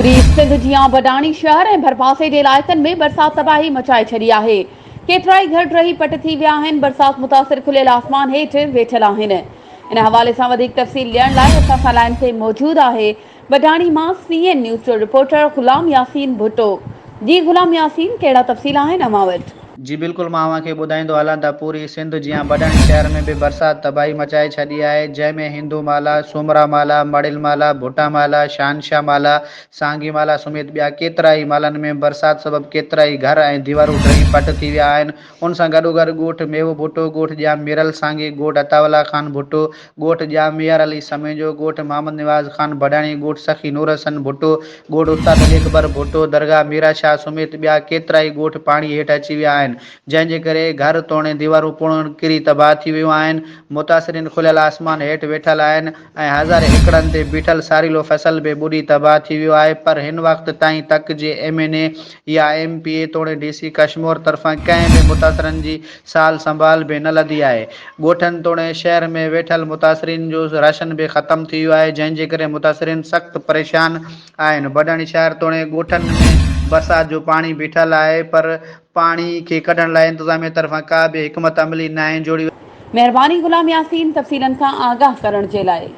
सिंध जियां बडाणी शहर ऐं भरपासे जे इलाइक़नि में बरसात तबाही मचाए छॾी आहे। केतिरा ई घर रही पट थी विया आहिनि। बरसात मुतासिर खुलियल आसमान हेठि वेठल आहिनि। इन हवाले सां वधीक तफ़सील ॾियण लाइ असां सां लाइन ते मौजूदु आहे बडाणी मां CN न्यूज़ जो रिपोर्टर ग़ुलाम यासीन भुट्टो। जी ग़ुलाम यासीन, कहिड़ा तफ़सील आहिनि अव्हां वटि? जी बिल्कुल, मां अव्हांखे ॿुधाईंदो हलां त पूरी सिंध जियां बडाणी शहर में भी बरसात तबाही मचाए छॾी आहे, जंहिंमें हिंदू माला, सुमरा माला, मड़िल माला, भुटा माला, शानशाह माला, सांगी माला समेत ॿिया केतिरा ई मालनि में बरसात सबबि केतिरा ई घर ऐं दीवारूं ढही पट थी विया आहिनि। उन सां गॾोगॾु ॻोठ मेव भुट्टो, ॻोठ ॼाम मिरल सांगी, ॻोठ अतावला ख़ान भुट्टो, ॻोठ ॼाम मियार अली समेजो, ॻोठ मोहम्मद निवाज़ ख़ान बडाणी, ॻोठ सखी नूर हसन भुट्टो, ॻोठ उस्ताद अली अकबर भुट्टो, दरगाह मीरा शाह समेत ॿिया केतिरा ई ॻोठ पाणी हेठि अची विया आहिनि, जंहिंजे करे घर तोड़े दीवारूं पुण किरी तबाह थी वियूं आहिनि। मुतासिरीन खुलियल आसमान हेठि वेठल आहिनि ऐं हज़ार एकड़नि ते बीठल सारीलो फसल बि ॿुॾी तबाह थी वियो आहे। पर हिन वक़्त ताईं तक जे MNA या MPA तोड़े DC कश्मीर तरफ़ां कंहिं बि मुतासिरनि जी साल संभाल बि न लधी आहे। ॻोठनि तोड़े शहर में वेठल मुतासिरीन जो राशन बि ख़तमु थी वियो आहे, जंहिंजे करे मुतासिरीन सख़्तु परेशान आहिनि। बडाणी शहर तोड़े ॻोठनि में बरसात जो पाणी बीठल आहे, पर पाणी खे कढण लाइ इंतज़ामिया तरफ़ां का बि हिकमत अमली न आहे जोड़ी। महिरबानी ग़ुलाम यासीन, तफ़सीलनि खां आगाह करण जे लाइ।